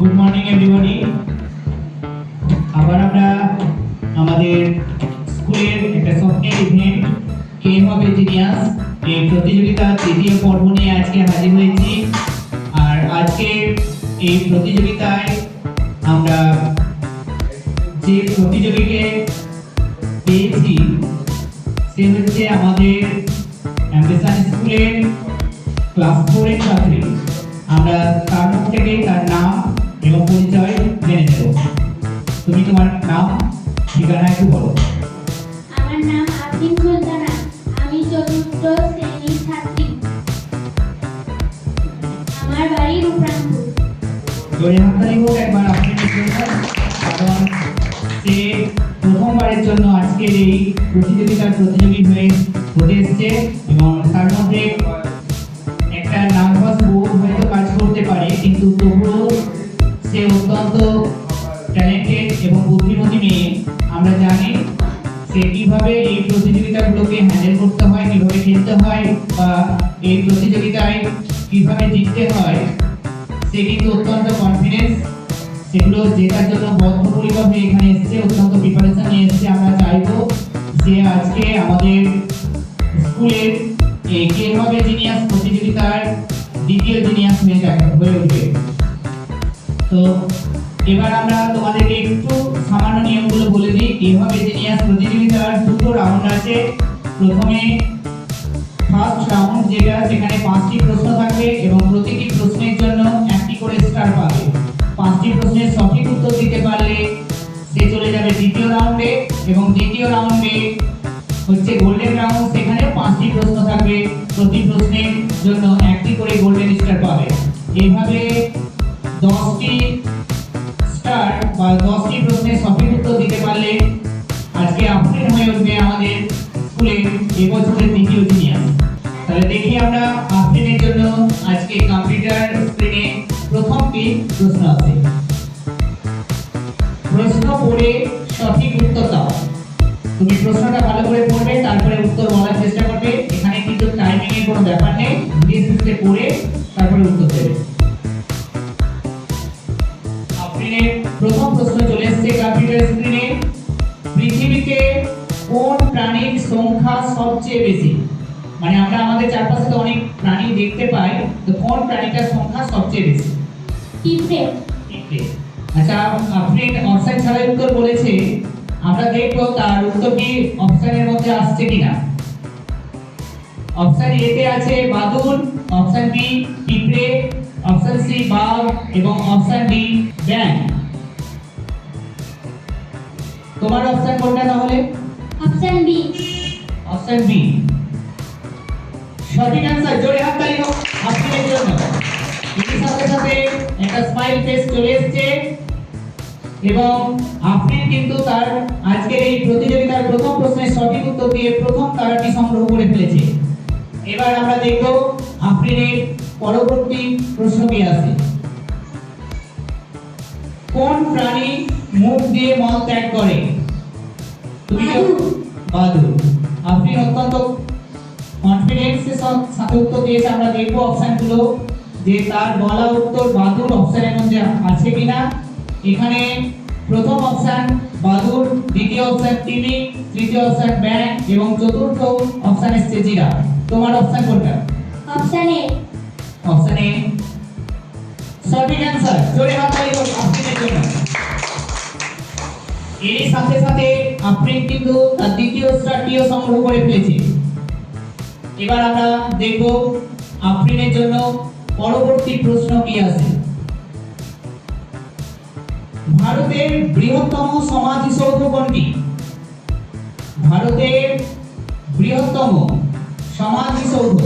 Good morning everybody. আবার আমরা আমাদের স্কুলের একটা স্বপ্নের ইভেন্ট গেম অফ ইঞ্জিনিয়ার্স এই প্রতিযোগিতার তৃতীয় পর্ব নিয়ে আজকে হাজির হয়েছি। আর আজকে এই প্রতিযোগিতায় আমরা যে প্রতিযোগীকে পেয়েছি সে হচ্ছে আমাদের অ্যাম্বিশন স্কুলের ক্লাস 4 এর ছাত্রী। আমরা তার মুখ থেকে তার নাম এবং পরিচয় জেনে নেব। তুমি তোমার নাম ঠিকানা একটু বলো। আমার নাম আফরিন সুলতানা, আমি চতুর্থ শ্রেণীর ছাত্রী। আমার বাড়ি রূপরামপুর। জোরে হাততালি হোক একবার আফরিনের জন্য, কারণ সে প্রথমবারের জন্য আজকের এই প্রতিযোগিতার প্রতিযোগী হতে এসছে এবং তার মধ্যে একটা নার্ভাস বোধ হয়তো কাজ করতে পারে, কিন্তু তবুও সে অত্যন্ত ট্যালেন্টেড এবং বুদ্ধিমতী মেয়ে। আমরা জানি সে কিভাবে এই প্রতিযোগিতাগুলোকে হ্যান্ডেল করতে হয়, কিভাবে খেলতে হয় বা এই প্রতিযোগিতায় কিভাবে জিততে হয়। সে কিন্তু অত্যন্ত কনফিডেন্স, সেগুলো জেতার জন্য বদ্ধপরিকরভাবে এখানে এসছে, অত্যন্ত প্রিপারেশন নিয়ে এসছে। আমরা চাইবো যে আজকে আমাদের স্কুলের এই গেম অফ ইঞ্জিনিয়ার্স প্রতিযোগিতার দ্বিতীয় জিনিয়াস হয়ে উঠবে। তো এবার আমরা তোমাদেরকে একটু সামান্য নিয়মগুলো বলে দিই। গেম অফ ইঞ্জিনিয়ার্স প্রতিযোগিতার দুটো রাউন্ড আছে। প্রথমে ফার্স্ট রাউন্ড, যেটা সেখানে 5টি প্রশ্ন থাকবে এবং প্রতিটি প্রশ্নের জন্য একটি করে স্টার পাবে। 5টি প্রশ্নের সঠিক উত্তর দিতে পারলে সে চলে যাবে দ্বিতীয় রাউন্ডে, এবং দ্বিতীয় রাউন্ডে হচ্ছে গোল্ডেন রাউন্ড। সেখানে 5টি প্রশ্ন থাকবে, প্রতি প্রশ্নের জন্য একটি করে গোল্ডেন স্টার পাবে। এইভাবে 10টি স্টার বা 10টি প্রশ্নের সঠিক উত্তর দিতে পারলে আজকে আফরিন হয়ে উঠবে আমাদের স্কুলের এবছরের দ্বিতীয় জিনিয়াস। তাহলে দেখি আমরা আফরিনের জন্য আজকে কম্পিউটার স্ক্রিনে প্রথমটি প্রশ্ন আছে। প্রশ্ন পড়ে সঠিক উত্তর দাও। তুমি প্রশ্নটা ভালো করে পড়বে, তারপরে উত্তর বলার চেষ্টা করবে। এখানে কিন্তু টাইমিং এর কোনো ব্যাপার নেই, ধীরে সুস্থে পড়ে তারপরে উত্তর দেবে। আফরিনের প্রথম প্রশ্ন চলে এসেছে কম্পিউটার স্ক্রিনে। পৃথিবীতে কোন প্রাণীর সংখ্যা সবচেয়ে বেশি? মানে আমরা আমাদের চারপাশে তো অনেক প্রাণী দেখতে পাই, তো কোন প্রাণীটার সংখ্যা সবচেয়ে বেশি? পিঁপড়ে। পিঁপড়ে। আচ্ছা, আফরিন অপশন ছাড়াই উত্তর বলেছে। আমরা দেখব তার উত্তর কি অপশনের মধ্যে আসছে কিনা। অপশন এ তে আছে বাদুড়, অপশন বি পিঁপড়ে, অপশন সি বাঘ এবং অপশন ডি ব্যাঙ। তোমার অপশন কোনটা তাহলে? Option B. অপশন বি সঠিক অ্যানসার। জোরে হাততালি হোক আফরিনের জন্য। এর সাথে সাথে একটা স্মাইল ফেস চলে এসেছে এবং আফরিন কিন্তু তার আজকের এই প্রতিযোগিতার প্রথম প্রশ্নের সঠিক উত্তর দিয়ে প্রথম তারাটি সংগ্রহ করে ফেলেছে। এবার আমরা দেখব আফরিনের পরবর্তী প্রশ্ন কি আছে। কোন প্রাণী মুখ দিয়ে মল ত্যাগ করে? তুমি বাদুড়। আফরিন অত্যন্ত কনফিডেন্সের সাথে উত্তর দিয়েছে। আমরা দেখব অপশনগুলো যে তার বলা উত্তর বাদুড় অপশনের মধ্যে আছে কিনা। এখানে প্রথম অপশন বাদুড়, দ্বিতীয় অপশন তিমি, তৃতীয় অপশন ব্যাঙ এবং চতুর্থ অপশন এসছে জিরাফ। তোমার অপশন কোনটা? Option A. অপশন এ সঠিক অ্যানসার। জোরে হাততালি হোক আফরিনের জন্য। এর সাথে সাথে আফরিন কিন্তু তার দ্বিতীয় স্টারটিও সংগ্রহ করে ফেলেছে। এবার আমরা দেখব আফরিনের জন্য পরবর্তী প্রশ্ন কি আছে। ভারতের বৃহত্তম সমাধিসৌধ কোনটি? ভারতের বৃহত্তম সমাধিসৌধ?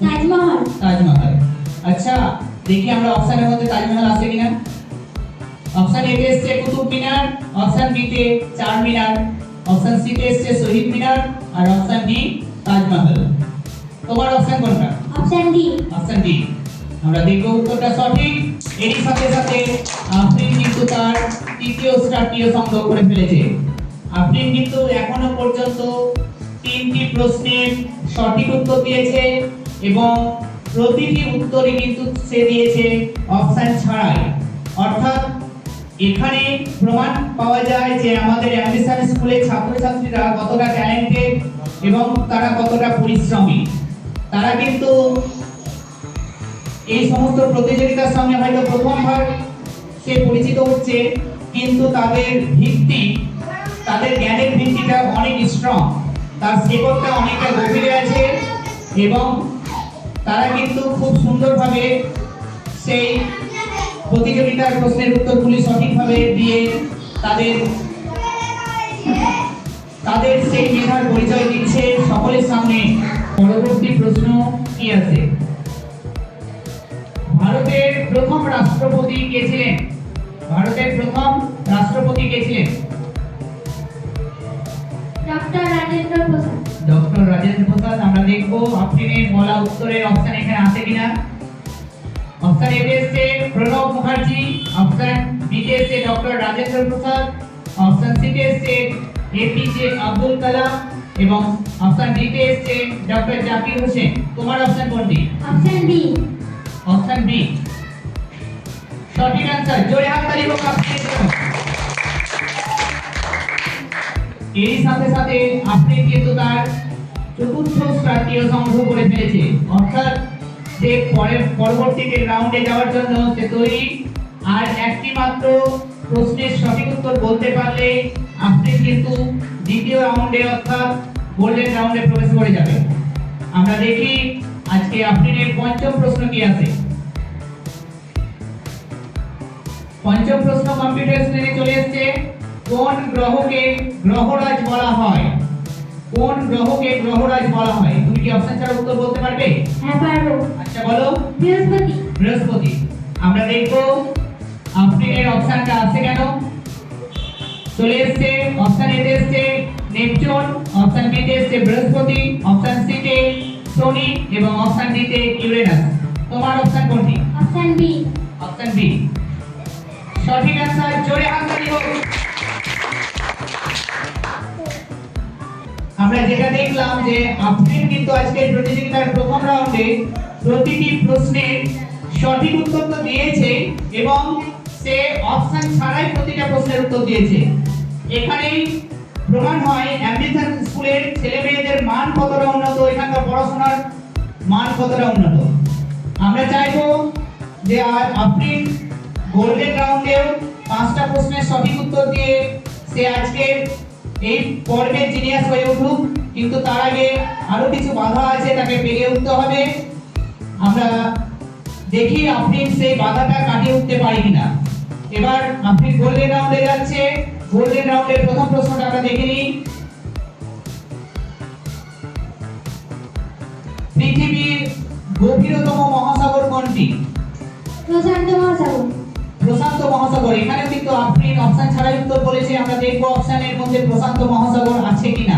তাজমহল। তাজমহল। আচ্ছা, দেখি আমরা অপশনের মধ্যে তাজমহল আছে কিনা। অপশন এ তে এসছে কুতুব মিনার, অপশন বি তে চার মিনার, অপশন সি তে এসছে শহীদ মিনার আর অপশন ডি তাজমহল। তোমার অপশন কোনটা? Option D. Option D. আমরা দেখব উত্তরটা সঠিক। এর সাথে সাথে আফরিন কিন্তু তার তৃতীয় স্টারটিও সংগ্রহ করে ফেলেছে। আফরিন কিন্তু এখনো পর্যন্ত 3টি প্রশ্নের সঠিক উত্তর দিয়েছে এবং প্রতিটি উত্তরে কিন্তু সে দিয়েছে অপশন ছাড়াই। অর্থাৎ এখানে প্রমাণ পাওয়া যায় যে আমাদের অ্যাম্বিশন স্কুলের ছাত্রছাত্রীরা কতটা ট্যালেন্টেড এবং তারা কতটা পরিশ্রমী। তারা কিন্তু এই সমস্ত প্রতিযোগিতার সঙ্গে হয়তো প্রথমবার সে পরিচিত হচ্ছে, কিন্তু তাদের ভিত্তি, তাদের জ্ঞানের ভিত্তিটা অনেক স্ট্রং, তার শেকড়টা অনেকটা গভীরে আছে এবং তারা কিন্তু খুব সুন্দরভাবে সেই প্রতিযোগিতার প্রশ্নের উত্তরগুলি সঠিকভাবে দিয়ে তাদের সেই মেধার পরিচয় দিচ্ছে সকলের সামনে। পরবর্তী প্রশ্ন কি আছে? ভারতের প্রথম রাষ্ট্রপতি কে ছিলেন? ভারতের প্রথম রাষ্ট্রপতি কে ছিলেন? ডক্টর রাজেন্দ্র প্রসাদ। ডক্টর রাজেন্দ্র প্রসাদ। আমরা দেখব আপনাদের বলা উত্তরের অপশন এখানে আছে কিনা। অপশন এ এসছে প্রণব মুখার্জি, অপশন বি তে এসছে doctor Rajendra Prasad, option C তে এসছে এপিজে আব্দুল কালাম এবং অপশন ডি তে এসছে ডক্টর জাকির হোসেন। তোমার অপশন কোনটি? Option B. অপশন বি সঠিক आंसर। জোরে হাততালি হোক আপনাদের জন্য। এর সাথে সাথে আপনি কিন্তু তার চতুর্থ স্টারটিও সংগ্রহ করে ফেলেছে, অর্থাৎ যে পরবর্তীতে রাউন্ডে যাওয়ার জন্য সে তৈরি। আর একটি মাত্র প্রশ্নের সঠিক উত্তর বলতে পারলে আপনি কিন্তু দ্বিতীয় রাউন্ডে অর্থাৎ গোল্ডেন রাউন্ডে প্রবেশ করে যাবেন। আমরা দেখি আজকে আপনাদের পঞ্চম প্রশ্ন কি আছে। পঞ্চম প্রশ্ন কম্পিউটার স্ক্রিনে চলে এসেছে। কোন গ্রহকে গ্রহরাজ বলা হয়? কোন গ্রহকে গ্রহরাজ বলা হয়? তুমি কি অপশন ছাড়া উত্তর বলতে পারবে? হ্যাঁ পারবো। আচ্ছা বলো। বৃহস্পতি। বৃহস্পতি। আমরা দেখব আপনাদের অপশনটা আছে কেন। চলে এসেছে অপশন এ তে এসেছে নেপচুন, অপশন বি তে এসেছে বৃহস্পতি, অপশন সি তে শনি এবং অপশন ডি তে ইউরেনাস। তোমার অপশন কোনটি? Option B. অপশন বি সঠিক आंसर। জোরে হাততালি হোক। আমরা যেটা দেখলাম যে আপনি কিন্তু আজকের প্রতিযোগিতার প্রথম রাউন্ডে প্রতিটি প্রশ্নের সঠিক উত্তর তো দিয়েছে এবং সে অপশন ছাড়াই প্রতিটা প্রশ্নের উত্তর দিয়েছে। এখানেই প্রমাণ হয় অ্যাম্বিশন স্কুলের ছেলেমেয়েদের মান কতটা উন্নত, এখানকার পড়াশোনার মান কতটা উন্নত। আমরা চাইবো যে আপনি গোল্ডেন রাউন্ডেও 5টা প্রশ্নের সঠিক উত্তর দিয়ে সে আজকের এই পর্বের জিনিয়াস হয়ে উঠুক, কিন্তু তার আগে আরো কিছু বাধা আছে, তাকে পেরিয়ে উঠতে হবে। আমরা দেখি আপনি সেই বাধাটা কাটিয়ে উঠতে পারি কিনা। এবার আপনি গোল্ডেন রাউন্ডে যাচ্ছে। গোল্ডেন রাউন্ডের প্রথম প্রশ্নটা আমরা দেখে নিই। পৃথিবীর গভীরতম মহাসাগর কোনটি? প্রশান্ত মহাসাগর। প্রশান্ত মহাসাগর। এখানে কিন্তু আপনি অপশন ছাড়াই উত্তর বলেছে। আমরা দেখব অপশনের মধ্যে প্রশান্ত মহাসাগর আছে কিনা।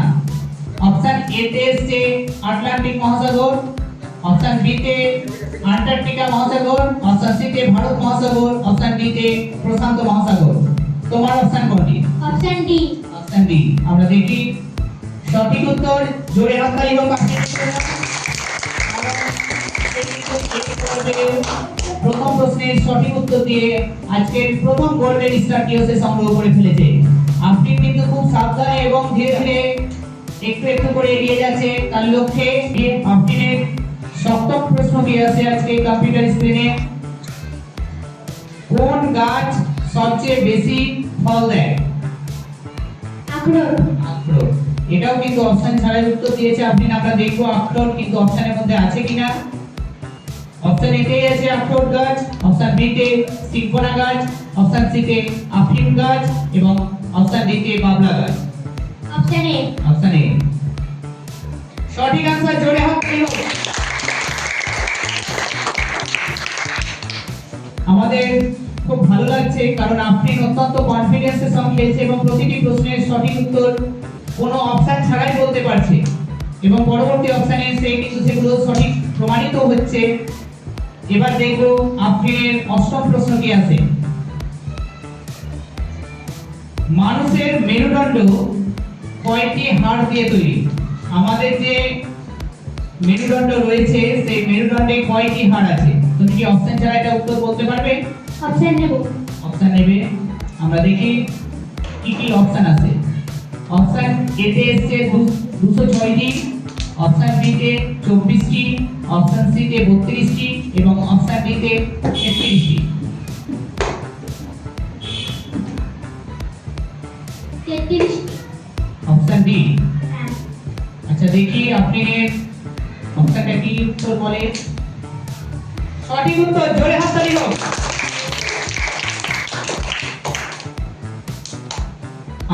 অপশন এ তে এসছে আটলান্টিক মহাসাগর, অপশন বি তে আন্টার্কটিকা মহাসাগর, অপশন সি তে ভারত মহাসাগর, অপশন ডি তে প্রশান্ত মহাসাগর। তোমার অপশন কোনটি? Option D. Option D. আমরা দেখি সঠিক উত্তর। জোরে হাততালি হোক আপনাদের জন্য। প্রথম প্রশ্নের সঠিক উত্তর দিয়ে আজকের প্রথম গোল্ডেন স্টার কিওসে সংগ্রহ করে ফেলেছে। আপনি কিন্তু খুব সাবধানে এবং ধীরে ধীরে একটু একটু করে এগিয়ে যাচ্ছে তার লক্ষ্যে। আপনাদের সপ্তম প্রশ্ন কি আছে আজকে কম্পিউটার স্ক্রিনে। কোন গাছ সবচেয়ে বেশি ফল দেয়? আখরোট। আখরোট। এটাও কিন্তু অপশন ছাড়াই উত্তর দিয়েছে আপনি। আমরা দেখবো আখরোট কিন্তু অপশনের মধ্যে আছে কিনা। অপশন এ তে আছে আখরোট গাছ, অপশন বি তে সিংকোনা গাছ, অপশন সি তে আফিম গাছ এবং অপশন ডি তে বাবলা গাছ। Option A. অপশন এ সঠিক आंसर। জোরে হাততালি হোক। আমাদের খুব ভালো লাগছে কারণ আপনি অত্যন্ত কনফিডেন্সের সঙ্গে খেলছে এবং প্রতিটি প্রশ্নের সঠিক উত্তর কোনো অপশন ছাড়াই বলতে পারছে এবং পরবর্তী অপশনে সে কিন্তু সেগুলো সঠিক প্রমাণিত হচ্ছে। এবার দেখবো আপনাদের অষ্টম প্রশ্ন কি আছে। মানুষের মেরুদণ্ড কয়টি হাড় দিয়ে তৈরি? আমাদের যে মেরুদণ্ড রয়েছে সেই মেরুদণ্ডে কয়টি হাড় আছে? তুমি কি অপশন ছাড়া এটা উত্তর বলতে পারবে? অপশন নেব। অপশন নেবে। আমরা দেখি কি কি অপশন আছে। অপশন এ তে এসেছে 206টি, অপশন বি তে 24টি, অপশন সি তে 32টি এবং অপশন ডি তে 33টি। 33। Option D. হ্যাঁ। আচ্ছা দেখি আপনি অপশনটা কি উত্তর বলে। সঠিক উত্তর, জোরে হাততালি হোক।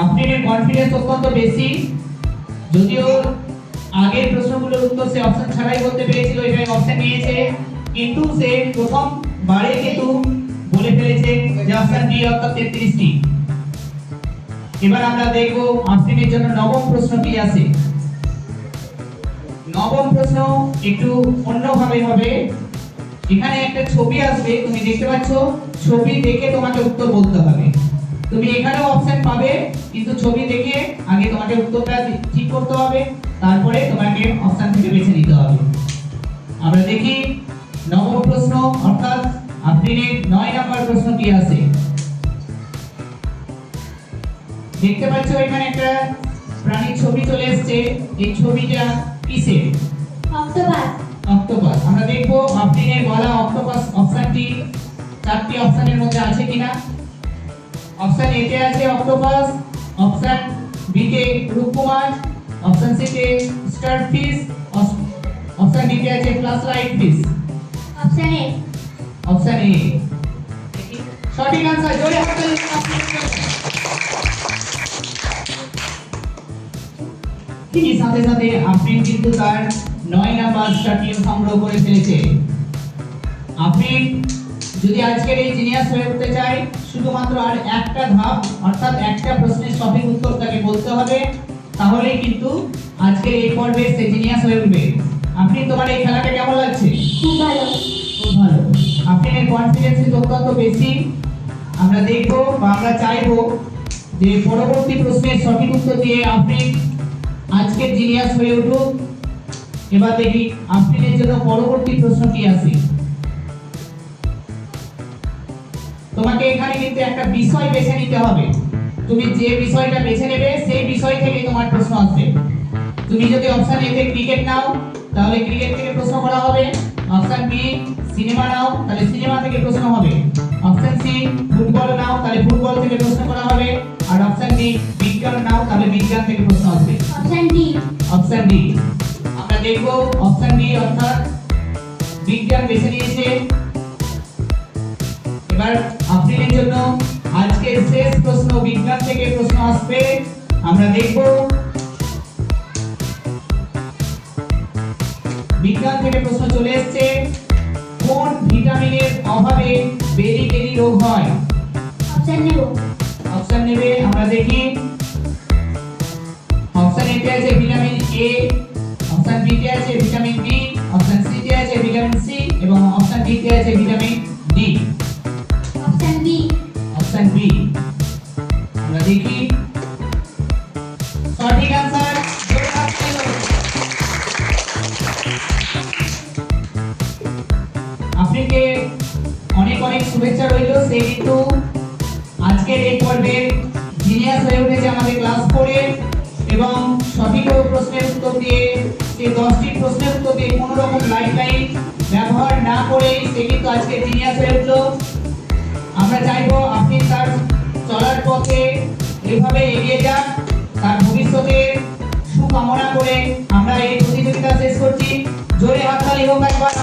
আপনার কনফিডেন্স অত্যন্ত বেশি, যদিও আগের প্রশ্নগুলোর উত্তর সে অপশন ছাড়াই বলতে পেরেছিল, এখানে অপশন নিয়েছে, কিন্তু সে প্রথম বারে কিন্তু বলে ফেলেছে যে অপশন ডি অর্থাৎ 33টি। এবার আমরা দেখব আপনাদের জন্য নবম প্রশ্ন কি আছে। নবম প্রশ্ন একটু অন্যভাবে হবে। এখানে একটা ছবি আসবে, তুমি দেখতে পাচ্ছ, ছবি দেখে তোমাকে উত্তর বলতে হবে। তুমি এখানেও অপশন পাবে, কিন্তু ছবি দেখে আগে তোমাকে উত্তরটা ঠিক করতে হবে, তারপরে তোমাকে অপশন থেকে বেছে নিতে হবে। আমরা দেখি নবম প্রশ্ন অর্থাৎ আপনাদের 9 নাম্বার প্রশ্ন কি আছে। দেখতে পাচ্ছ এখানে একটা প্রাণীর ছবি চলে এসেছে, এই ছবিটা কিসের? অক্টোপাস। অক্টোপাস। আমরা দেখব আপনাদের বলা অক্টোপাস অপশনটি 4টি অপশনের মধ্যে আছে কিনা। অপশন এ তে আছে অক্টোপাস, অপশন বি তে রূপকুমার, অপশন সি তে স্টারফিশ, অপশন ডি তে আছে flashlight fish. Option A. Option A সঠিক আনসার, জোরে হাততালি দিন আপনাদের জন্য। এই সাথে সাথে আপনি কিন্তু তার 9 নাম্বার স্টার্টিং সংগ্রহ করে ফেলেছে। আপনি যদি আজকের এই জিনিয়াস হয়ে উঠতে চাই, শুধুমাত্র আর একটা ধাপ অর্থাৎ একটা প্রশ্নের সঠিক উত্তর তাকে বলতে হবে, তাহলেই কিন্তু আজকের এই পর্বে সে জিনিয়াস হয়ে উঠবে। আপনি তোমার এই খেলাটা কেমন লাগছে? খুব ভালো। খুব ভালো। আপনার কনফিডেন্স অত্যন্ত বেশি। আমরা দেখব বা আমরা চাইবো যে পরবর্তী প্রশ্নের সঠিক উত্তর দিয়ে আপনি আজকের জিনিয়াস হয়ে উঠুক। এবার দেখি আপনাদের জন্য পরবর্তী প্রশ্ন কি আছে। তোমাকে এখানে কিন্তু একটা বিষয় বেছে নিতে হবে। তুমি যে বিষয়টা বেছে নেবে সেই বিষয় থেকে তোমার প্রশ্ন আসবে। তুমি যদি অপশন এ তে ক্রিকেট নাও তাহলে ক্রিকেট থেকে প্রশ্ন করা হবে, অপশন বি সিনেমা নাও তাহলে সিনেমা থেকে প্রশ্ন হবে, অপশন সি ফুটবল নাও তাহলে ফুটবল থেকে প্রশ্ন করা হবে, আর অপশন ডি বিজ্ঞান নাও তাহলে বিজ্ঞান থেকে প্রশ্ন আসবে। Option D. Option D. আমরা দেখব অপশন ডি অর্থাৎ বিজ্ঞান বেছে নিয়েছে। এবার আপনাদের জন্য আজকের শেষ প্রশ্ন, বিজ্ঞান থেকে প্রশ্ন আসবে। আমরা দেখব বিজ্ঞান থেকে প্রশ্ন চলে এসেছে, কোন ভিটামিনের অভাবে বেরি রোগ হয়? অপশন নেব। অপশন নেবে। আমরা দেখি অপশন এ তে আছে ভিটামিন এ, অপশন বি তে আছে ভিটামিন বি, অপশন সি তে আছে ভিটামিন সি এবং অপশন ডি তে আছে vitamin D. Option B. Option B. আমরা দেখি সঠিক আনসার, জোরে হাততালি দাও। আপনাকে অনেক অনেক শুভেচ্ছা রইল। সে কিন্তু আজকের এই পর্বের জিনিয়াস হয়ে উঠেছে আমাদের ক্লাস 4 এর, এবং সঠিক প্রশ্নের উত্তর দিয়ে সে 10টি প্রশ্নের উত্তর দিয়ে কোনো রকম লাইফলাইন ব্যবহার না করে সে কিন্তু আজকে জিনিয়াস হয়ে উঠলো। আমরা চাইবো আপনি তার চলার পথে এভাবে এগিয়ে যান, তার ভবিষ্যতে সুকামনা করে আমরা এই প্রতিযোগিতা শেষ করছি। জোরে হাততালি হোক একবার।